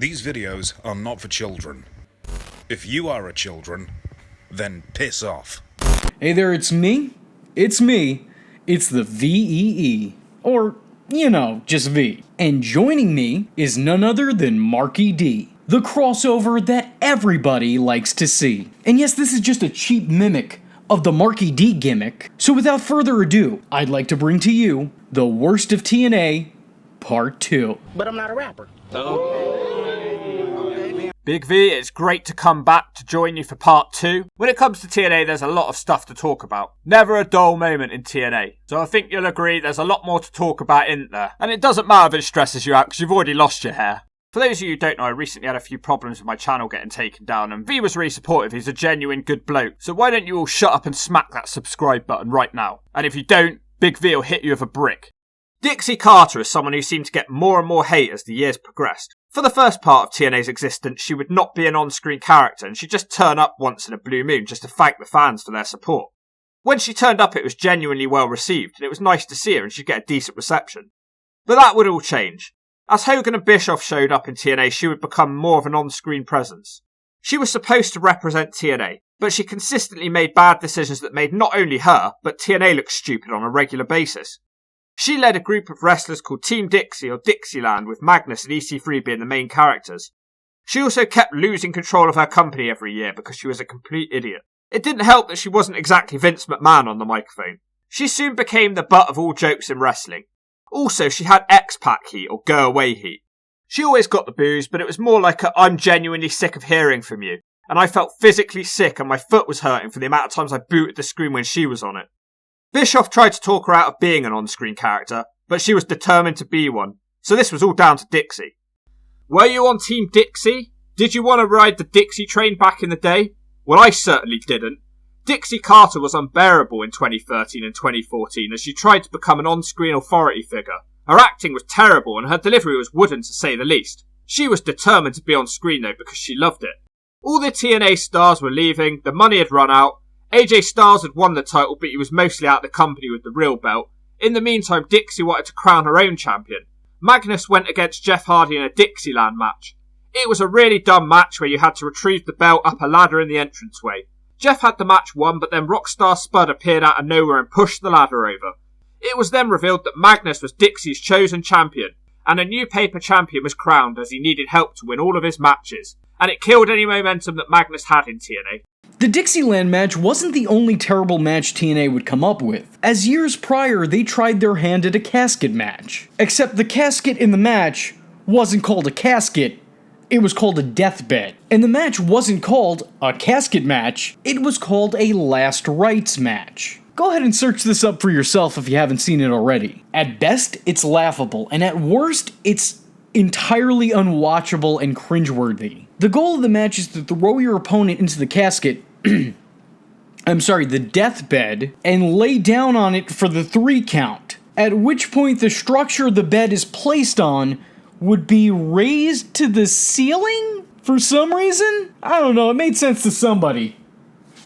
These videos are not for children. If you are a children, then piss off. Hey there, it's me. It's me. It's the VEE. Or, you know, just V. And joining me is none other than Marky D, the crossover that everybody likes to see. And yes, this is just a cheap mimic of the Marky D gimmick. So without further ado, I'd like to bring to you the worst of TNA, Part 2. But I'm not a rapper. Big V, it's great to come back to join you for Part 2. When it comes to TNA, there's a lot of stuff to talk about. Never a dull moment in TNA. So I think you'll agree there's a lot more to talk about, isn't there? And it doesn't matter if it stresses you out because you've already lost your hair. For those of you who don't know, I recently had a few problems with my channel getting taken down, and V was really supportive. He's a genuine good bloke. So why don't you all shut up and smack that subscribe button right now? And if you don't, Big V will hit you with a brick. Dixie Carter is someone who seemed to get more and more hate as the years progressed. For the first part of TNA's existence, she would not be an on-screen character, and she'd just turn up once in a blue moon just to thank the fans for their support. When she turned up, it was genuinely well received, and it was nice to see her, and she'd get a decent reception. But that would all change. As Hogan and Bischoff showed up in TNA, she would become more of an on-screen presence. She was supposed to represent TNA, but she consistently made bad decisions that made not only her, but TNA look stupid on a regular basis. She led a group of wrestlers called Team Dixie or Dixieland, with Magnus and EC3 being the main characters. She also kept losing control of her company every year because she was a complete idiot. It didn't help that she wasn't exactly Vince McMahon on the microphone. She soon became the butt of all jokes in wrestling. Also, she had X-Pac heat or go-away heat. She always got the boos, but it was more like a "I'm genuinely sick of hearing from you," and I felt physically sick and my foot was hurting for the amount of times I booted the screen when she was on it. Bischoff tried to talk her out of being an on-screen character, but she was determined to be one, so this was all down to Dixie. Were you on Team Dixie? Did you want to ride the Dixie train back in the day? Well, I certainly didn't. Dixie Carter was unbearable in 2013 and 2014 as she tried to become an on-screen authority figure. Her acting was terrible and her delivery was wooden to say the least. She was determined to be on screen though because she loved it. All the TNA stars were leaving, the money had run out. AJ Styles had won the title, but he was mostly out of the company with the real belt. In the meantime, Dixie wanted to crown her own champion. Magnus went against Jeff Hardy in a Dixieland match. It was a really dumb match where you had to retrieve the belt up a ladder in the entranceway. Jeff had the match won, but then Rockstar Spud appeared out of nowhere and pushed the ladder over. It was then revealed that Magnus was Dixie's chosen champion, and a new paper champion was crowned as he needed help to win all of his matches, and it killed any momentum that Magnus had in TNA. The Dixieland match wasn't the only terrible match TNA would come up with, as years prior they tried their hand at a casket match. Except the casket in the match wasn't called a casket, it was called a deathbed. And the match wasn't called a casket match, it was called a last rites match. Go ahead and search this up for yourself if you haven't seen it already. At best, it's laughable, and at worst, it's entirely unwatchable and cringeworthy. The goal of the match is to throw your opponent into the casket, the deathbed, and lay down on it for the 3 count, at which point the structure the bed is placed on would be raised to the ceiling for some reason? I don't know, it made sense to somebody.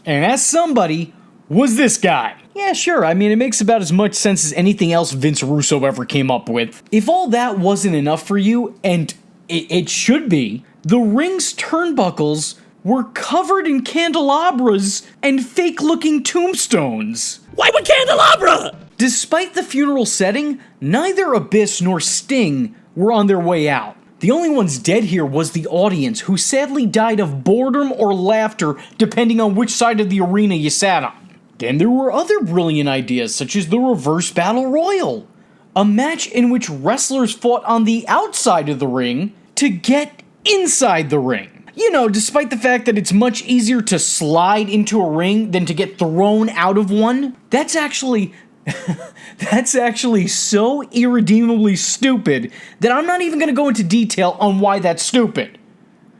And that somebody was this guy. Yeah, sure, I mean, it makes about as much sense as anything else Vince Russo ever came up with. If all that wasn't enough for you, and it should be, the ring's turnbuckles were covered in candelabras and fake-looking tombstones. Why would candelabra? Despite the funeral setting, neither Abyss nor Sting were on their way out. The only ones dead here was the audience, who sadly died of boredom or laughter depending on which side of the arena you sat on. Then there were other brilliant ideas, such as the Reverse Battle Royal, a match in which wrestlers fought on the outside of the ring to get inside the ring. You know, despite the fact that it's much easier to slide into a ring than to get thrown out of one, that's actually so irredeemably stupid that I'm not even going to go into detail on why that's stupid.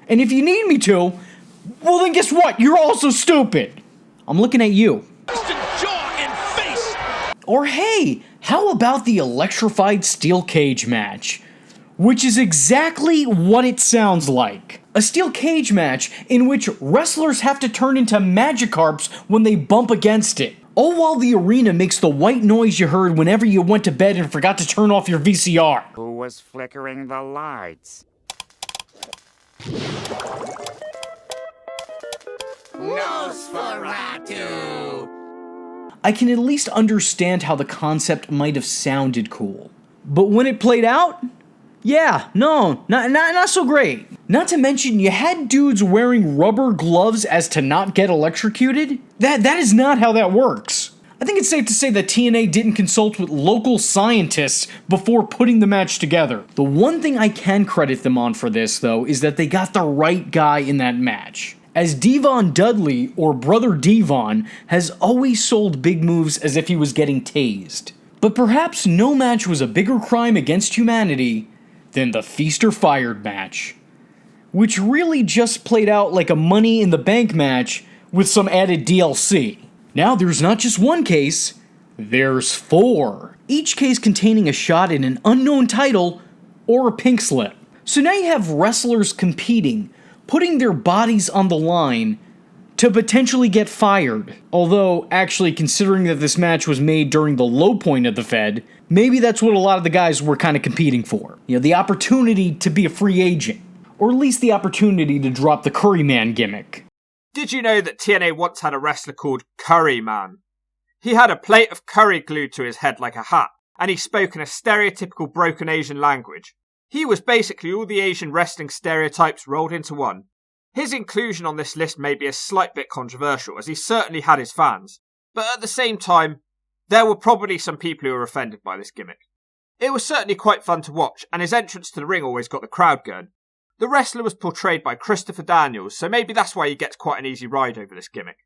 And if you need me to, well then guess what? You're also stupid. I'm looking at you. Jaw and face. Or hey, how about the electrified steel cage match? Which is exactly what it sounds like. A steel cage match in which wrestlers have to turn into Magikarps when they bump against it. All while the arena makes the white noise you heard whenever you went to bed and forgot to turn off your VCR. Who was flickering the lights? Nosferatu! I can at least understand how the concept might have sounded cool. But when it played out, yeah, no, not so great. Not to mention, you had dudes wearing rubber gloves as to not get electrocuted? That is not how that works. I think it's safe to say that TNA didn't consult with local scientists before putting the match together. The one thing I can credit them on for this, though, is that they got the right guy in that match. As Devon Dudley, or Brother Devon, has always sold big moves as if he was getting tased. But perhaps no match was a bigger crime against humanity than the Feast or Fired match, which really just played out like a Money in the Bank match with some added DLC. Now there's not just one case, there's 4. Each case containing a shot in an unknown title or a pink slip. So now you have wrestlers competing, putting their bodies on the line to potentially get fired. Although, actually, considering that this match was made during the low point of the Fed, maybe that's what a lot of the guys were kind of competing for. You know, the opportunity to be a free agent. Or at least the opportunity to drop the Curry Man gimmick. Did you know that TNA once had a wrestler called Curry Man? He had a plate of curry glued to his head like a hat, and he spoke in a stereotypical broken Asian language. He was basically all the Asian wrestling stereotypes rolled into one. His inclusion on this list may be a slight bit controversial, as he certainly had his fans, but at the same time, there were probably some people who were offended by this gimmick. It was certainly quite fun to watch, and his entrance to the ring always got the crowd going. The wrestler was portrayed by Christopher Daniels, so maybe that's why he gets quite an easy ride over this gimmick.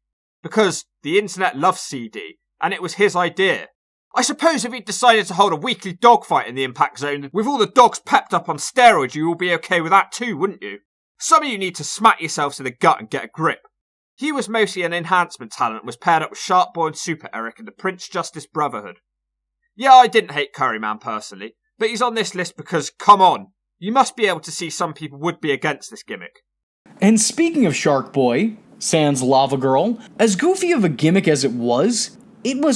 Because the internet loves CD, and it was his idea. I suppose if he'd decided to hold a weekly dogfight in the Impact Zone with all the dogs pepped up on steroids, you would be okay with that too, wouldn't you? Some of you need to smack yourselves in the gut and get a grip. He was mostly an enhancement talent and was paired up with Shark Boy and Super Eric in the Prince Justice Brotherhood. Yeah, I didn't hate Curryman personally, but he's on this list because, come on, you must be able to see some people would be against this gimmick. And speaking of Shark Boy, sans Lava Girl, as goofy of a gimmick as it was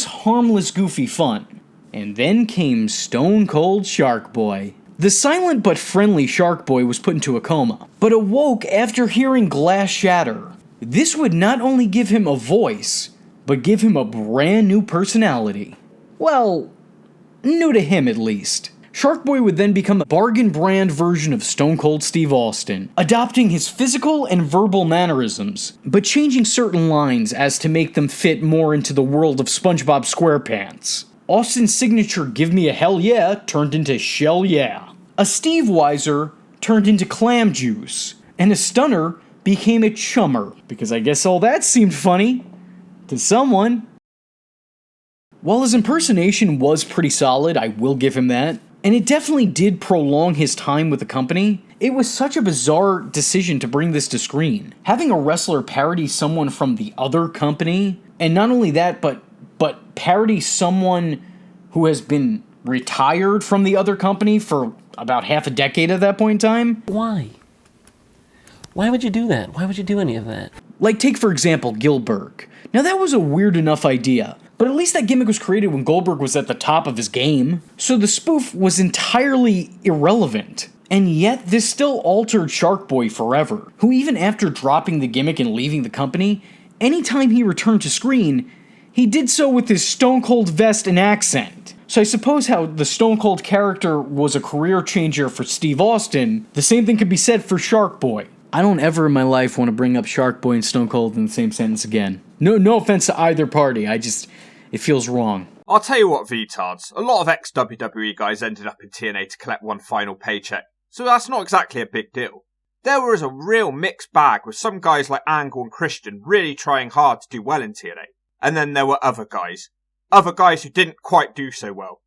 harmless goofy fun. And then came Stone Cold Shark Boy. The silent but friendly Shark Boy was put into a coma, but awoke after hearing glass shatter. This would not only give him a voice, but give him a brand new personality. Well, new to him at least. Shark Boy would then become a bargain brand version of Stone Cold Steve Austin, adopting his physical and verbal mannerisms, but changing certain lines as to make them fit more into the world of SpongeBob SquarePants. Austin's signature "Give me a hell yeah" turned into "Shell yeah." A Steve Weiser turned into Clam Juice, and a Stunner became a Chummer, because I guess all that seemed funny to someone. While his impersonation was pretty solid, I will give him that, and it definitely did prolong his time with the company, it was such a bizarre decision to bring this to screen. Having a wrestler parody someone from the other company, and not only that, but parody someone who has been retired from the other company for about half a decade at that point in time. Why? Why would you do that? Why would you do any of that? Like, take for example, Gilbert. Now that was a weird enough idea, but at least that gimmick was created when Goldberg was at the top of his game, so the spoof was entirely irrelevant. And yet, this still altered Shark Boy forever, who even after dropping the gimmick and leaving the company, anytime he returned to screen, he did so with his Stone Cold vest and accent. So I suppose how the Stone Cold character was a career changer for Steve Austin, the same thing could be said for Shark Boy. I don't ever in my life want to bring up Shark Boy and Stone Cold in the same sentence again. No offense to either party, it feels wrong. I'll tell you what, VTards, a lot of ex-WWE guys ended up in TNA to collect one final paycheck, so that's not exactly a big deal. There was a real mixed bag with some guys like Angle and Christian really trying hard to do well in TNA. And then there were other guys who didn't quite do so well.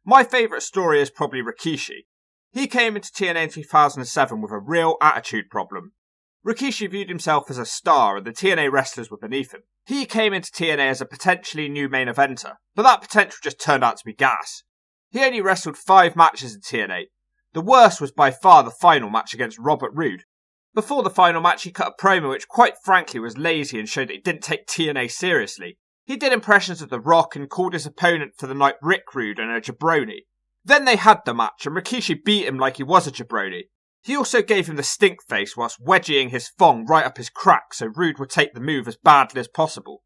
My favourite story is probably Rikishi. He came into TNA in 2007 with a real attitude problem. Rikishi viewed himself as a star and the TNA wrestlers were beneath him. He came into TNA as a potentially new main eventer, but that potential just turned out to be gas. He only wrestled 5 matches in TNA. The worst was by far the final match against Robert Roode. Before the final match, he cut a promo which quite frankly was lazy and showed that he didn't take TNA seriously. He did impressions of The Rock and called his opponent for the night Rick Rude and a jabroni. Then they had the match and Rikishi beat him like he was a jabroni. He also gave him the stink face whilst wedging his thong right up his crack so Rude would take the move as badly as possible.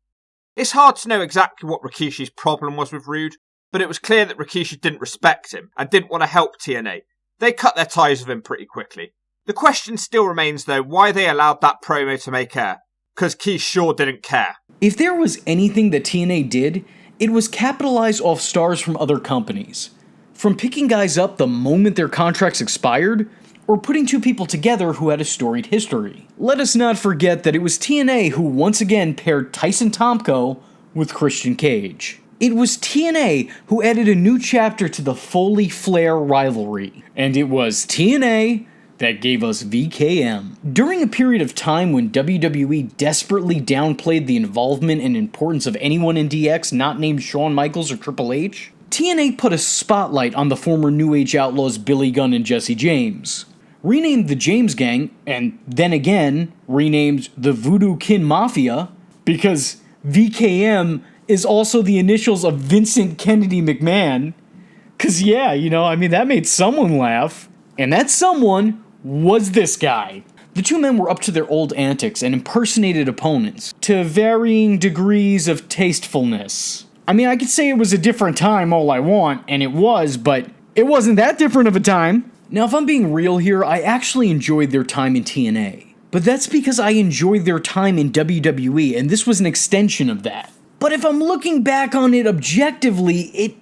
It's hard to know exactly what Rikishi's problem was with Rude, but it was clear that Rikishi didn't respect him and didn't want to help TNA. They cut their ties with him pretty quickly. The question still remains though why they allowed that promo to make air, because Key sure didn't care. If there was anything that TNA did, it was capitalize off stars from other companies. From picking guys up the moment their contracts expired, or putting two people together who had a storied history. Let us not forget that it was TNA who once again paired Tyson Tomko with Christian Cage. It was TNA who added a new chapter to the Foley Flair rivalry. And it was TNA that gave us VKM. During a period of time when WWE desperately downplayed the involvement and importance of anyone in DX not named Shawn Michaels or Triple H, TNA put a spotlight on the former New Age Outlaws Billy Gunn and Jesse James. Renamed the James Gang, and then again renamed the Voodoo Kin Mafia, because VKM is also the initials of Vincent Kennedy McMahon. Cause yeah, that made someone laugh. And that someone was this guy. The two men were up to their old antics and impersonated opponents, to varying degrees of tastefulness. I could say it was a different time all I want, and it was, but it wasn't that different of a time. Now, if I'm being real here, I actually enjoyed their time in TNA. But that's because I enjoyed their time in WWE, and this was an extension of that. But if I'm looking back on it objectively,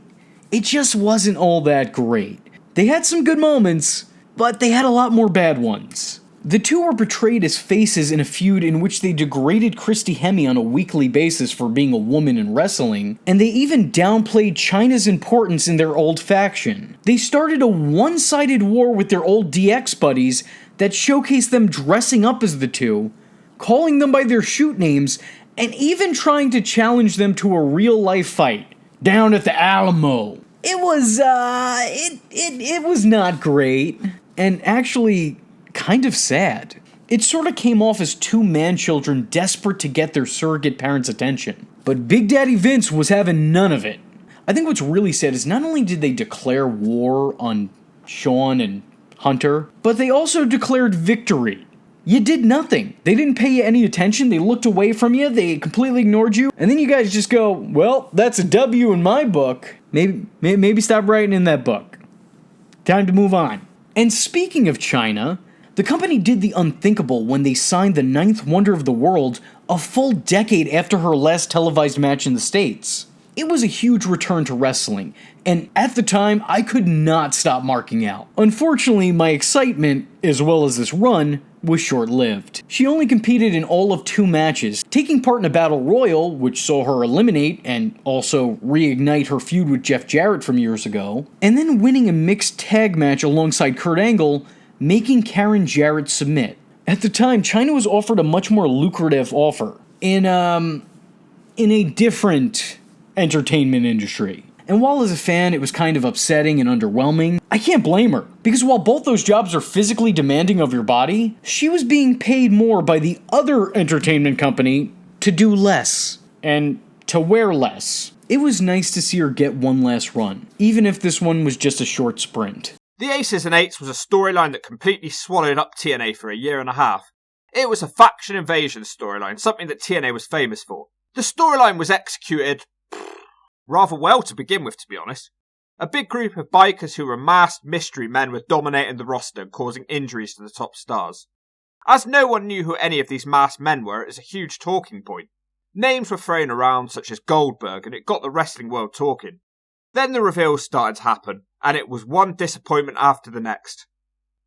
it just wasn't all that great. They had some good moments, but they had a lot more bad ones. The two were portrayed as faces in a feud in which they degraded Christy Hemme on a weekly basis for being a woman in wrestling, and they even downplayed Chyna's importance in their old faction. They started a one-sided war with their old DX buddies that showcased them dressing up as the two, calling them by their shoot names, and even trying to challenge them to a real-life fight down at the Alamo. It was, it was not great, and actually kind of sad. It sort of came off as two man-children desperate to get their surrogate parents' attention. But Big Daddy Vince was having none of it. I think what's really sad is not only did they declare war on Shawn and Hunter, but they also declared victory. You did nothing. They didn't pay you any attention, they looked away from you, they completely ignored you, and then you guys just go, well, that's a W in my book. Maybe stop writing in that book. Time to move on. And speaking of Chyna, the company did the unthinkable when they signed the ninth wonder of the world a full decade after her last televised match in the States. It was a huge return to wrestling, and at the time, I could not stop marking out. Unfortunately, my excitement, as well as this run, was short-lived. She only competed in all of 2 matches, taking part in a battle royal, which saw her eliminate and also reignite her feud with Jeff Jarrett from years ago, and then winning a mixed tag match alongside Kurt Angle, making Karen Jarrett submit. At the time, Chyna was offered a much more lucrative offer in a different entertainment industry. And while as a fan it was kind of upsetting and underwhelming, I can't blame her. Because while both those jobs are physically demanding of your body, she was being paid more by the other entertainment company to do less and to wear less. It was nice to see her get one last run, even if this one was just a short sprint. The Aces and Eights was a storyline that completely swallowed up TNA for a year and a half. It was a faction invasion storyline, something that TNA was famous for. The storyline was executed rather well to begin with, to be honest. A big group of bikers who were masked mystery men were dominating the roster and causing injuries to the top stars. As no one knew who any of these masked men were, it was a huge talking point. Names were thrown around such as Goldberg, and it got the wrestling world talking. Then the reveals started to happen, and it was one disappointment after the next.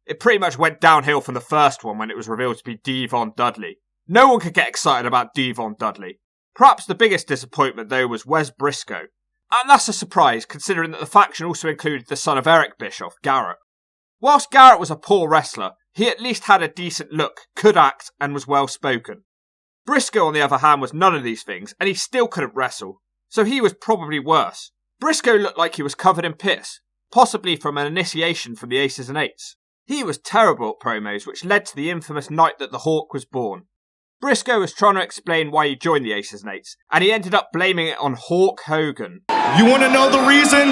It pretty much went downhill from the first one when it was revealed to be Devon Dudley. No one could get excited about Devon Dudley. Perhaps the biggest disappointment, though, was Wes Briscoe. And that's a surprise, considering that the faction also included the son of Eric Bischoff, Garrett. Whilst Garrett was a poor wrestler, he at least had a decent look, could act, and was well spoken. Briscoe, on the other hand, was none of these things, and he still couldn't wrestle, so he was probably worse. Briscoe looked like he was covered in piss, possibly from an initiation from the Aces and Eights. He was terrible at promos, which led to the infamous night that the Hawk was born. Briscoe was trying to explain why he joined the Aces and Eights, and he ended up blaming it on Hulk Hogan. You want to know the reason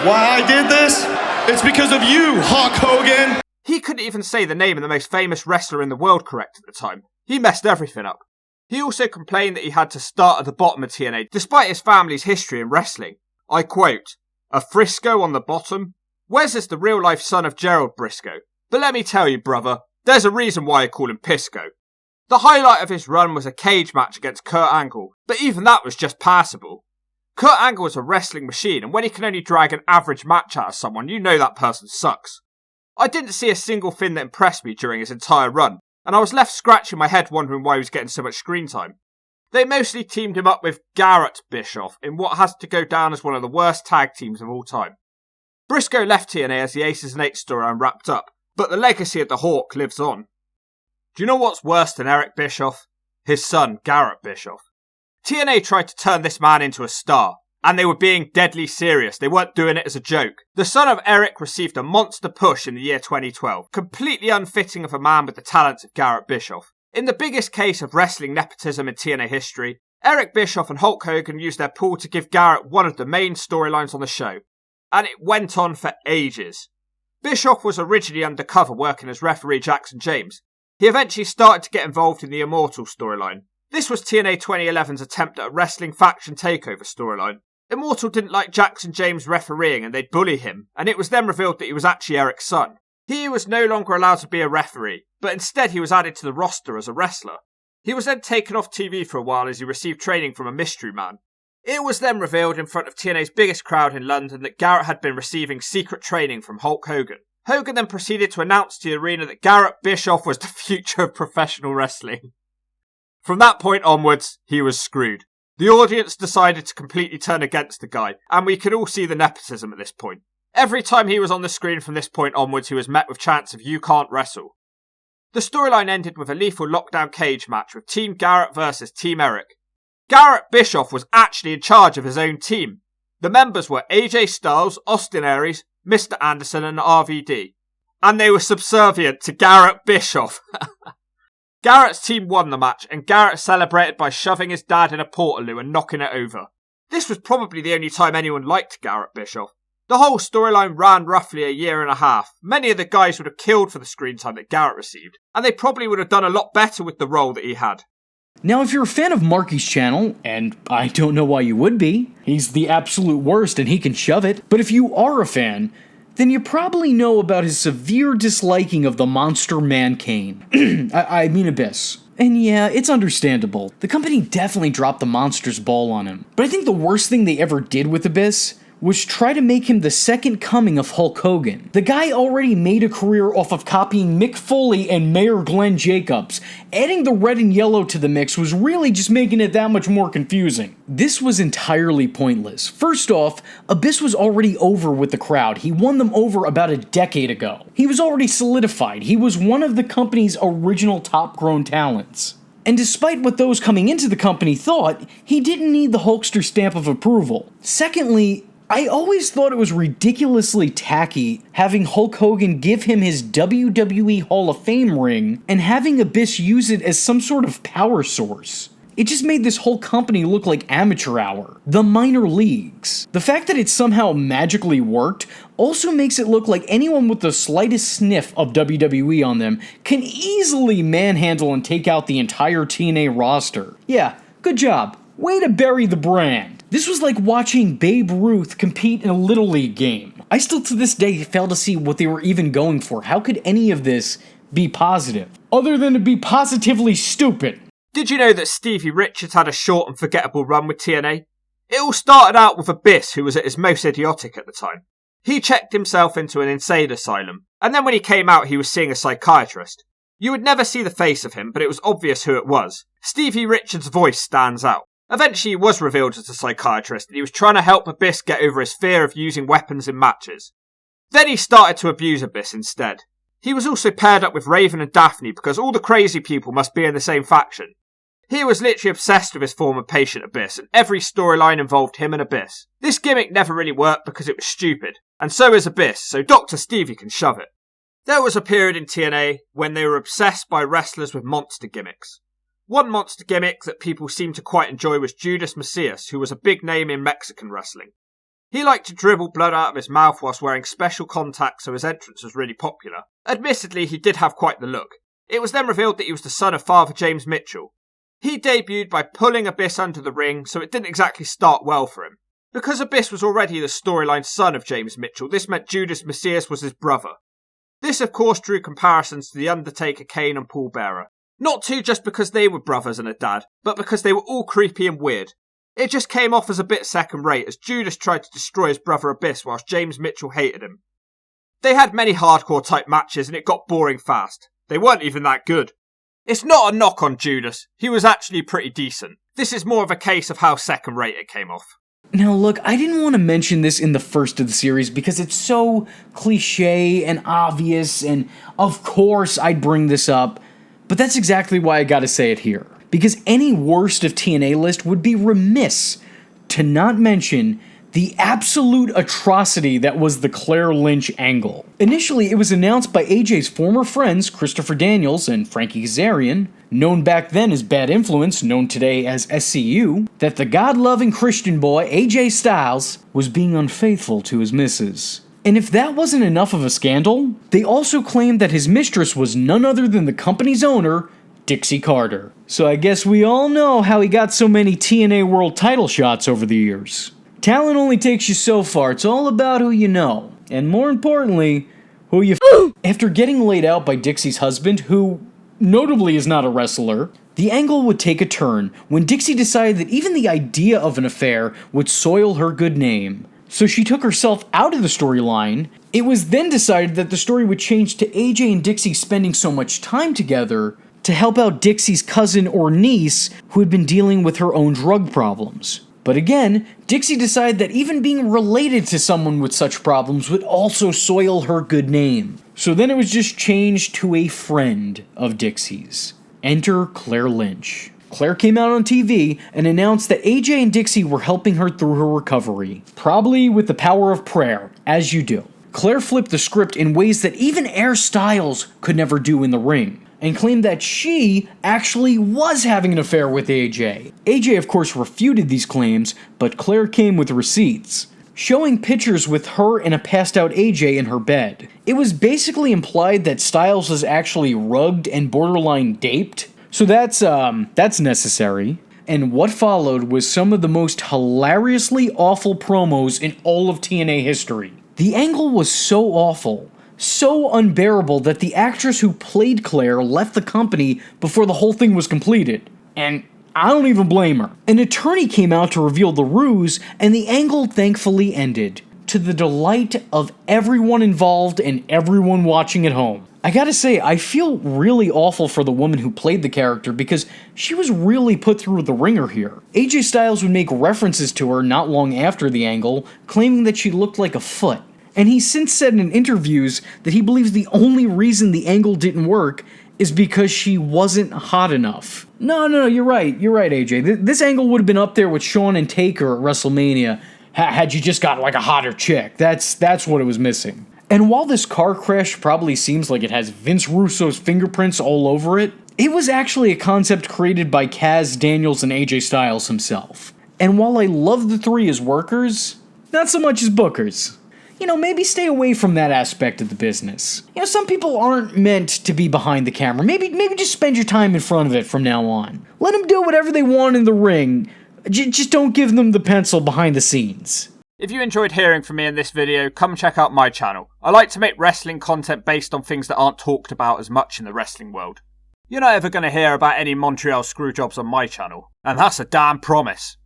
why I did this? It's because of you, Hulk Hogan. He couldn't even say the name of the most famous wrestler in the world correct at the time. He messed everything up. He also complained that he had to start at the bottom of TNA, despite his family's history in wrestling. I quote, "A Frisco on the bottom? Wes is the real-life son of Gerald Briscoe. But let me tell you, brother, there's a reason why I call him Pisco. The highlight of his run was a cage match against Kurt Angle, but even that was just passable. Kurt Angle was a wrestling machine, and when he can only drag an average match out of someone, you know that person sucks. I didn't see a single thing that impressed me during his entire run, and I was left scratching my head wondering why he was getting so much screen time. They mostly teamed him up with Garrett Bischoff in what has to go down as one of the worst tag teams of all time. Briscoe left TNA as the Aces and Eights storyline wrapped up, but the legacy of the Hawk lives on. Do you know what's worse than Eric Bischoff? His son, Garrett Bischoff. TNA tried to turn this man into a star, and they were being deadly serious. They weren't doing it as a joke. The son of Eric received a monster push in the year 2012, completely unfitting of a man with the talents of Garrett Bischoff. In the biggest case of wrestling nepotism in TNA history, Eric Bischoff and Hulk Hogan used their pull to give Garrett one of the main storylines on the show, and it went on for ages. Bischoff was originally undercover working as referee Jackson James. He eventually started to get involved in the Immortal storyline. This was TNA 2011's attempt at a wrestling faction takeover storyline. Immortal didn't like Jackson James refereeing and they'd bully him, and it was then revealed that he was actually Eric's son. He was no longer allowed to be a referee, but instead he was added to the roster as a wrestler. He was then taken off TV for a while as he received training from a mystery man. It was then revealed in front of TNA's biggest crowd in London that Garrett had been receiving secret training from Hulk Hogan. Hogan then proceeded to announce to the arena that Garrett Bischoff was the future of professional wrestling. From that point onwards, he was screwed. The audience decided to completely turn against the guy, and we could all see the nepotism at this point. Every time he was on the screen from this point onwards, he was met with chants of "You can't wrestle." The storyline ended with a lethal lockdown cage match with Team Garrett versus Team Eric. Garrett Bischoff was actually in charge of his own team. The members were AJ Styles, Austin Aries, Mr. Anderson and RVD. And they were subservient to Garrett Bischoff. Garrett's team won the match, and Garrett celebrated by shoving his dad in a portaloo and knocking it over. This was probably the only time anyone liked Garrett Bischoff. The whole storyline ran roughly a year and a half. Many of the guys would have killed for the screen time that Garrett received, and they probably would have done a lot better with the role that he had. Now, if you're a fan of Marky's channel, and I don't know why you would be, he's the absolute worst and he can shove it, but if you are a fan, then you probably know about his severe disliking of the monster man-cane. I mean Abyss. And yeah, it's understandable. The company definitely dropped the monster's ball on him. But I think the worst thing they ever did with Abyss was try to make him the second coming of Hulk Hogan. The guy already made a career off of copying Mick Foley and Mayor Glenn Jacobs. Adding the red and yellow to the mix was really just making it that much more confusing. This was entirely pointless. First off, Abyss was already over with the crowd. He won them over about a decade ago. He was already solidified. He was one of the company's original top-grown talents. And despite what those coming into the company thought, he didn't need the Hulkster stamp of approval. Secondly, I always thought it was ridiculously tacky having Hulk Hogan give him his WWE Hall of Fame ring and having Abyss use it as some sort of power source. It just made this whole company look like amateur hour, the minor leagues. The fact that it somehow magically worked also makes it look like anyone with the slightest sniff of WWE on them can easily manhandle and take out the entire TNA roster. Yeah, good job. Way to bury the brand. This was like watching Babe Ruth compete in a Little League game. I still to this day fail to see what they were even going for. How could any of this be positive? Other than to be positively stupid. Did you know that Stevie Richards had a short and forgettable run with TNA? It all started out with Abyss, who was at his most idiotic at the time. He checked himself into an insane asylum, and then when he came out he was seeing a psychiatrist. You would never see the face of him, but it was obvious who it was. Stevie Richards' voice stands out. Eventually he was revealed as a psychiatrist, and he was trying to help Abyss get over his fear of using weapons in matches. Then he started to abuse Abyss instead. He was also paired up with Raven and Daphne because all the crazy people must be in the same faction. He was literally obsessed with his former patient Abyss, and every storyline involved him and Abyss. This gimmick never really worked because it was stupid, and so is Abyss, so Dr. Stevie can shove it. There was a period in TNA when they were obsessed by wrestlers with monster gimmicks. One monster gimmick that people seemed to quite enjoy was Judas Macias, who was a big name in Mexican wrestling. He liked to dribble blood out of his mouth whilst wearing special contacts, so his entrance was really popular. Admittedly, he did have quite the look. It was then revealed that he was the son of Father James Mitchell. He debuted by pulling Abyss under the ring, so it didn't exactly start well for him. Because Abyss was already the storyline son of James Mitchell, this meant Judas Messias was his brother. This of course drew comparisons to The Undertaker, Kane and Paul Bearer. Not too just because they were brothers and a dad, but because they were all creepy and weird. It just came off as a bit second rate as Judas tried to destroy his brother Abyss whilst James Mitchell hated him. They had many hardcore type matches and it got boring fast. They weren't even that good. It's not a knock on Judas, he was actually pretty decent. This is more of a case of how second rate it came off. Now look, I didn't want to mention this in the first of the series because it's so cliche and obvious, and of course I'd bring this up, but that's exactly why I gotta say it here. Because any worst of TNA list would be remiss to not mention the absolute atrocity that was the Claire Lynch angle. Initially, it was announced by AJ's former friends Christopher Daniels and Frankie Kazarian, known back then as Bad Influence, known today as SCU, that the God-loving Christian boy AJ Styles was being unfaithful to his missus. And if that wasn't enough of a scandal, they also claimed that his mistress was none other than the company's owner, Dixie Carter. So I guess we all know how he got so many TNA World title shots over the years. Talent only takes you so far, it's all about who you know. And more importantly, who you After getting laid out by Dixie's husband, who notably is not a wrestler, the angle would take a turn when Dixie decided that even the idea of an affair would soil her good name. So she took herself out of the storyline. It was then decided that the story would change to AJ and Dixie spending so much time together to help out Dixie's cousin or niece who had been dealing with her own drug problems. But again, Dixie decided that even being related to someone with such problems would also soil her good name. So then it was just changed to a friend of Dixie's. Enter Claire Lynch. Claire came out on TV and announced that AJ and Dixie were helping her through her recovery, probably with the power of prayer, as you do. Claire flipped the script in ways that even Air Styles could never do in the ring, and claimed that she actually was having an affair with AJ. AJ, of course, refuted these claims, but Claire came with receipts, showing pictures with her and a passed-out AJ in her bed. It was basically implied that Styles was actually rugged and borderline daped, so that's necessary. And what followed was some of the most hilariously awful promos in all of TNA history. The angle was so awful, so unbearable that the actress who played Claire left the company before the whole thing was completed. And I don't even blame her. An attorney came out to reveal the ruse, and the angle thankfully ended, to the delight of everyone involved and everyone watching at home. I gotta say, I feel really awful for the woman who played the character because she was really put through the ringer here. AJ Styles would make references to her not long after the angle, claiming that she looked like a foot. And he's since said in interviews that he believes the only reason the angle didn't work is because she wasn't hot enough. No, you're right, AJ. This angle would have been up there with Shawn and Taker at WrestleMania had you just got like a hotter chick. That's what it was missing. And while this car crash probably seems like it has Vince Russo's fingerprints all over it, it was actually a concept created by Kaz, Daniels, and AJ Styles himself. And while I love the three as workers, not so much as bookers. Maybe stay away from that aspect of the business. Some people aren't meant to be behind the camera. Maybe just spend your time in front of it from now on. Let them do whatever they want in the ring. Just don't give them the pencil behind the scenes. If you enjoyed hearing from me in this video, come check out my channel. I like to make wrestling content based on things that aren't talked about as much in the wrestling world. You're not ever going to hear about any Montreal screwjobs on my channel, and that's a damn promise.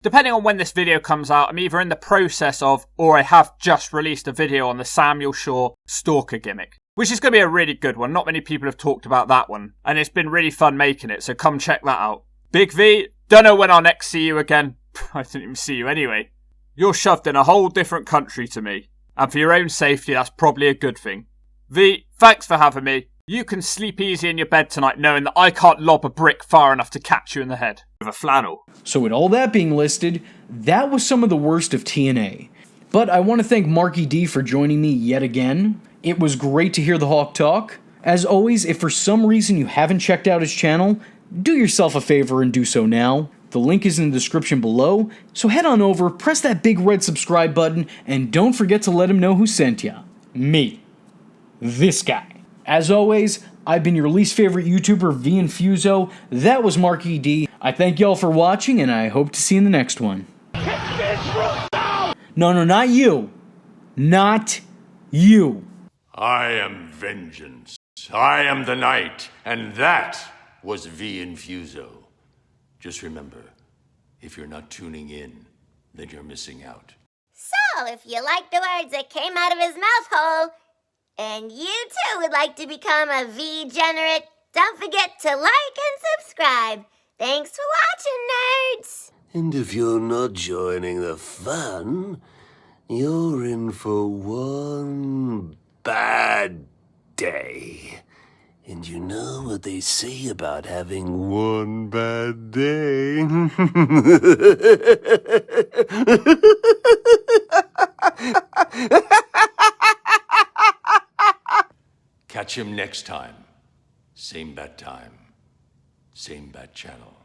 Depending on when this video comes out, I'm either in the process of, or I have just released a video on the Samuel Shaw Stalker gimmick, which is going to be a really good one. Not many people have talked about that one, and it's been really fun making it, so come check that out. Big V, don't know when I'll next see you again. I didn't even see you anyway. You're shoved in a whole different country to me, and for your own safety, that's probably a good thing. V, thanks for having me. You can sleep easy in your bed tonight knowing that I can't lob a brick far enough to catch you in the head with a flannel. So with all that being listed, that was some of the worst of TNA. But I want to thank Marky D for joining me yet again. It was great to hear the Hawk talk. As always, if for some reason you haven't checked out his channel, do yourself a favor and do so now. The link is in the description below, so head on over, press that big red subscribe button, and don't forget to let him know who sent ya. Me. This guy. As always, I've been your least favorite YouTuber, Infuso. That was Marky D. I thank y'all for watching, and I hope to see you in the next one. No, not you. Not you. I am vengeance. I am the night, and that was Infuso. Just remember, if you're not tuning in, then you're missing out. So, if you like the words that came out of his mouth hole, and you too would like to become a V-generate, don't forget to like and subscribe. Thanks for watching, nerds! And if you're not joining the fun, you're in for one bad day. And you know what they say about having one bad day? Catch him next time. Same bat time. Same bat channel.